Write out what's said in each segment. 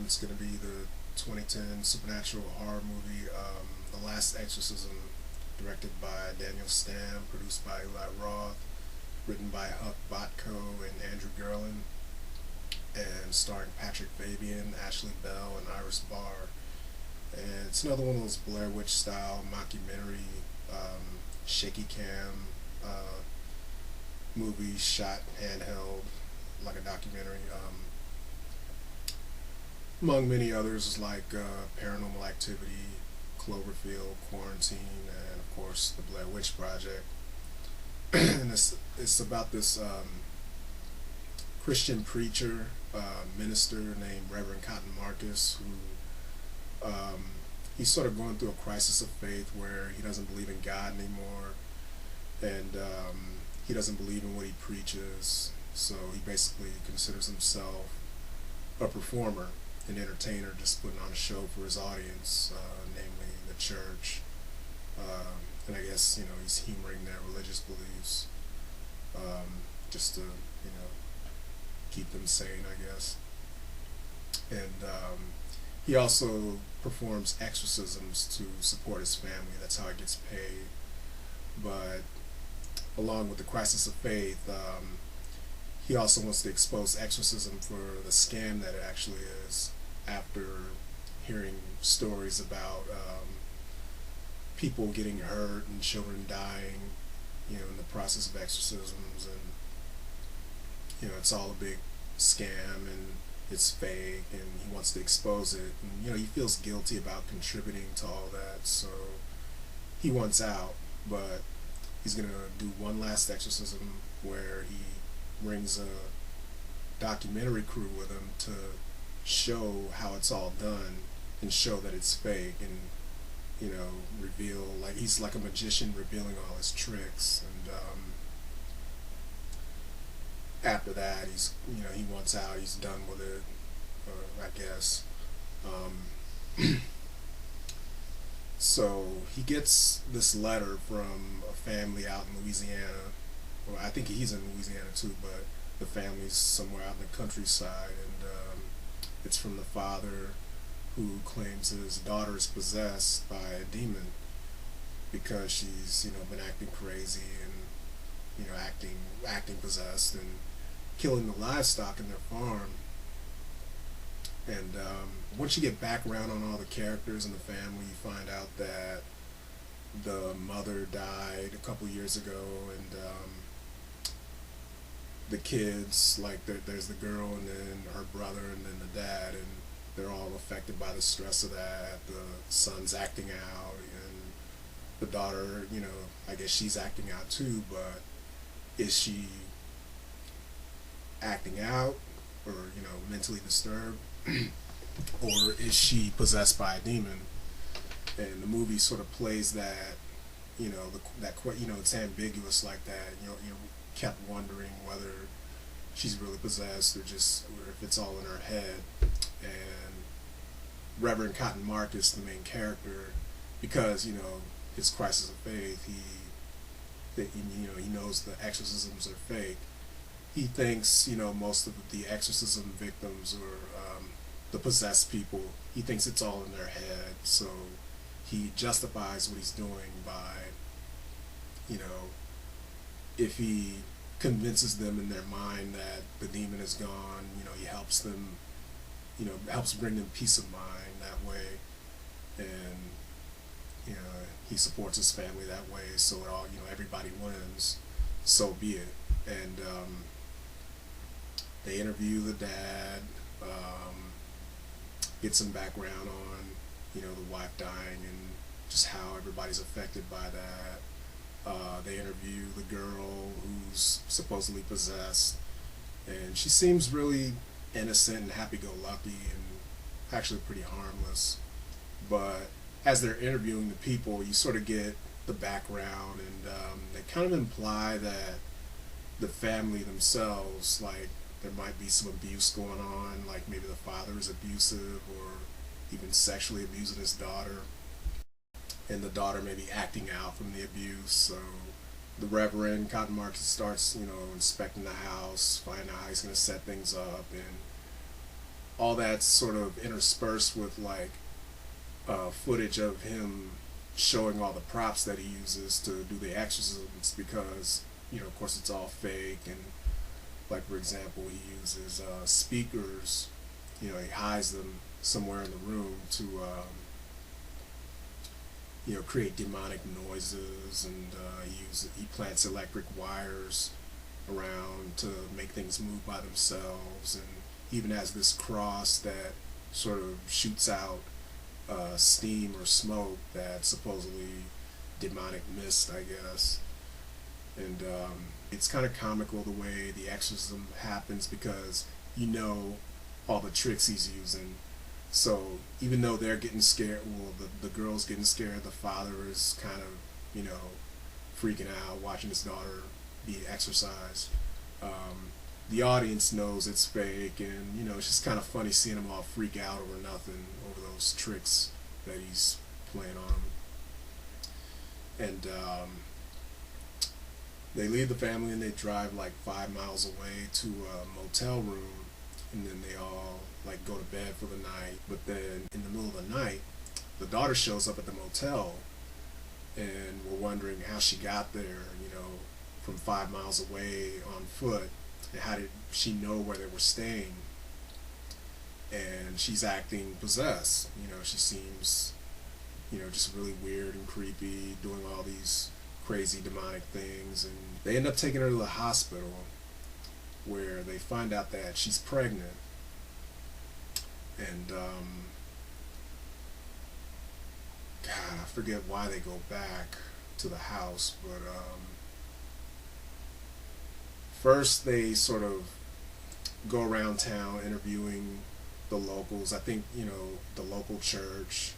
It's going to be the 2010 supernatural horror movie, The Last Exorcism, directed by Daniel Stamm, produced by Roth, written by Huck, Botko, and Andrew Gurland, and starring Patrick Fabian, Ashley Bell, and Iris Bahr. And it's another one of those Blair Witch style mockumentary, shaky cam movies shot handheld like a documentary. Among many others like Paranormal Activity, Cloverfield, Quarantine, and of course the Blair Witch Project. And it's about this Christian preacher, minister named Reverend Cotton Marcus, who he's sort of going through a crisis of faith where he doesn't believe in God anymore, and he doesn't believe in what he preaches. So he basically considers himself a performer, an entertainer, just putting on a show for his audience, namely the church. And I guess he's humoring their religious beliefs, just to keep them sane, I guess. And he also performs exorcisms to support his family. That's how he gets paid. But along with the crisis of faith, he also wants to expose exorcism for the scam that it actually is, after hearing stories about people getting hurt and children dying, in the process of exorcisms, and it's all a big scam and it's fake, and he wants to expose it, and he feels guilty about contributing to all that, so he wants out. But he's gonna do one last exorcism where he brings a documentary crew with him to show how it's all done and show that it's fake, and reveal, like he's like a magician revealing all his tricks. And after that, he wants out, he's done with it, I guess. So he gets this letter from a family out in Louisiana. Well, I think he's in Louisiana too, but the family's somewhere out in the countryside, and it's from the father, who claims his daughter is possessed by a demon because she's been acting crazy and acting possessed and killing the livestock in their farm. And once you get background on all the characters in the family, you find out that the mother died a couple years ago, and the kids, like there's the girl and then her brother and then the dad, and they're all affected by the stress of that. The son's acting out, and the daughter, I guess she's acting out too, but is she acting out, or mentally disturbed, or is she possessed by a demon? And the movie sort of plays that, it's ambiguous like that. You kept wondering whether she's really possessed or if it's all in her head. And Reverend Cotton Marcus, the main character, because his crisis of faith, he knows the exorcisms are fake. He thinks most of the exorcism victims, or the possessed people, he thinks it's all in their head. So he justifies what he's doing by if he convinces them in their mind that the demon is gone, he helps them, helps bring them peace of mind that way, and he supports his family that way, so it all, everybody wins, so be it. And they interview the dad, get some background on the wife dying and just how everybody's affected by that. They interview the girl who's supposedly possessed, and she seems really innocent and happy-go-lucky and actually pretty harmless. But as they're interviewing the people, you sort of get the background, and they kind of imply that the family themselves, like there might be some abuse going on, like maybe the father is abusive or even sexually abusing his daughter, and the daughter may be acting out from the abuse. So the Reverend Cotton Marcus starts, inspecting the house, finding out how he's going to set things up, and all that's sort of interspersed with like footage of him showing all the props that he uses to do the exorcisms, because of course it's all fake. And like for example, he uses speakers. He hides them somewhere in the room to create demonic noises, and he plants electric wires around to make things move by themselves, and even has this cross that sort of shoots out steam or smoke that's supposedly demonic mist, I guess. And it's kind of comical the way the exorcism happens, because all the tricks he's using. So even though they're getting scared, well, the girl's getting scared, the father is kind of, freaking out, watching his daughter be exorcised. The audience knows it's fake, and it's just kind of funny seeing them all freak out over nothing, over those tricks that he's playing on them. And they leave the family and they drive like 5 miles away to a motel room, and then they all like go to bed for the night. But then in the middle of the night, the daughter shows up at the motel, and we're wondering how she got there, from 5 miles away on foot, and how did she know where they were staying. And she's acting possessed. She seems just really weird and creepy, doing all these crazy demonic things. And they end up taking her to the hospital, where they find out that she's pregnant. And God, I forget why they go back to the house, but first they sort of go around town interviewing the locals. I think the local church,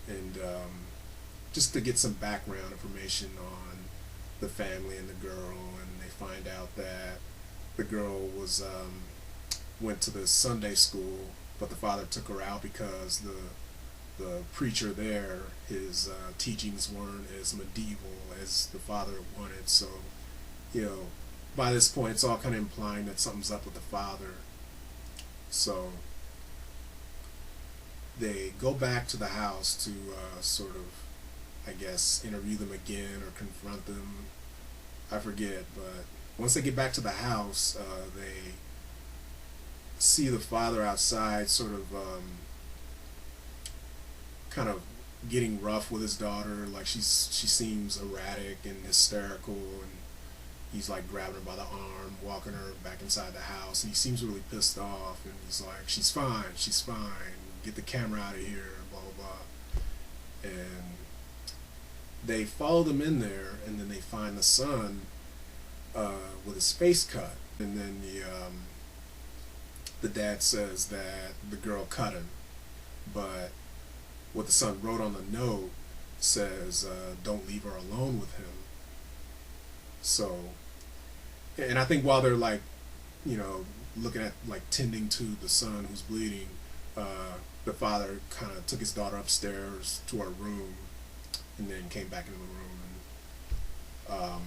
and just to get some background information on the family and the girl. And they find out that the girl was went to the Sunday school, but the father took her out because the preacher there, his teachings weren't as medieval as the father wanted. So by this point it's all kind of implying that something's up with the father. So they go back to the house to sort of, I guess, interview them again or confront them. I forget, but once they get back to the house, they see the father outside, sort of kind of getting rough with his daughter. Like she seems erratic and hysterical, and he's like grabbing her by the arm, walking her back inside the house, and he seems really pissed off. And he's like, she's fine, get the camera out of here, blah blah blah. And they follow them in there, and then they find the son with his face cut. And then the dad says that the girl cut him, but what the son wrote on the note says, don't leave her alone with him. So, and I think while they're like, looking at, like, tending to the son who's bleeding, the father kind of took his daughter upstairs to her room, and then came back into the room. And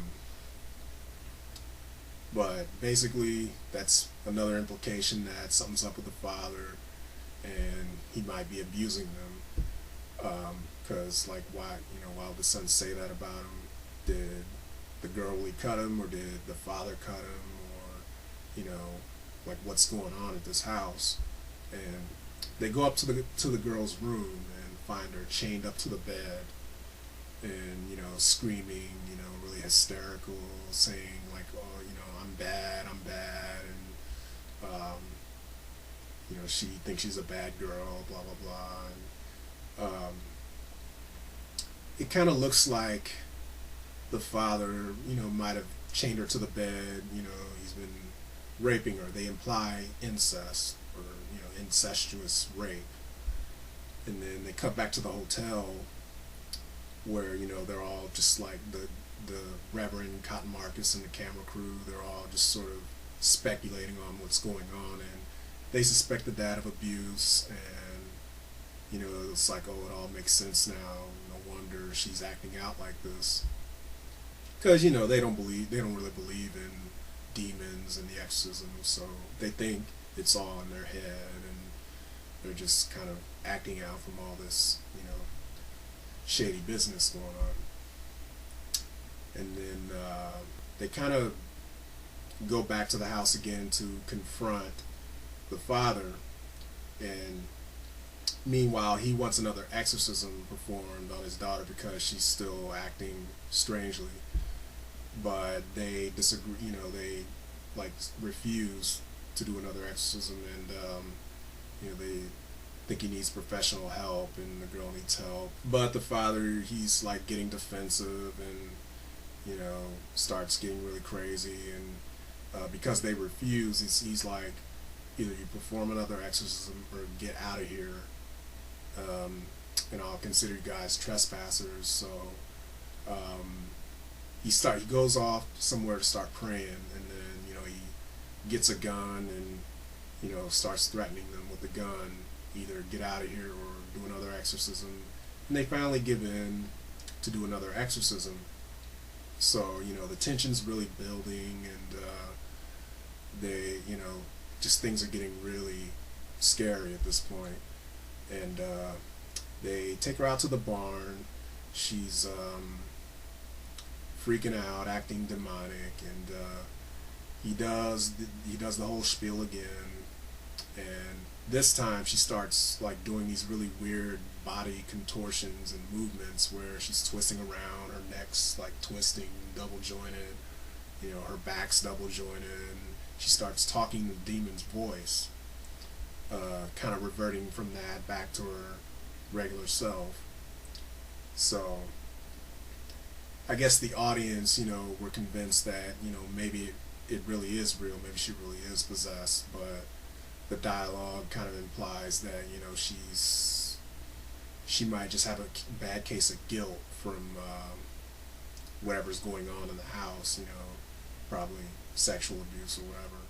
but basically that's another implication that something's up with the father, and he might be abusing them. Because like, why would the son say that about him? Did the girl really cut him, or did the father cut him, or like, what's going on at this house? And they go up to the girl's room and find her chained up to the bed, and screaming, really hysterical, saying like, oh, I'm bad, and she thinks she's a bad girl, blah blah blah. And it kind of looks like the father, might have chained her to the bed. He's been raping her. They imply incest, or incestuous rape. And then they cut back to the hotel, where they're all just like the Reverend Cotton Marcus and the camera crew. They're all just sort of speculating on what's going on, and they suspect the dad of abuse. And it's like, oh, it all makes sense now. No wonder she's acting out like this, because they don't really believe in demons and the exorcism, so they think it's all in their head. they're just kind of acting out from all this, shady business going on. And then they kind of go back to the house again to confront the father, and meanwhile he wants another exorcism performed on his daughter because she's still acting strangely, but they disagree. They like refuse to do another exorcism, and they think he needs professional help, and the girl needs help. But the father, he's like getting defensive, and starts getting really crazy, and because they refuse, he's like, either you perform another exorcism or get out of here, and I'll consider you guys trespassers. So he goes off somewhere to start praying, and then he gets a gun and starts threatening them with the gun, either get out of here or do another exorcism. And they finally give in to do another exorcism. So the tension's really building, and they just things are getting really scary at this point. And they take her out to the barn. She's freaking out, acting demonic, and he does the whole spiel again. And this time she starts like doing these really weird body contortions and movements where she's twisting around, her neck's like twisting, double jointed, her back's double jointed, and she starts talking the demon's voice, kind of reverting from that back to her regular self. So I guess the audience, were convinced that, maybe it really is real, maybe she really is possessed, but the dialogue kind of implies that, she might just have a bad case of guilt from whatever's going on in the house, probably sexual abuse or whatever.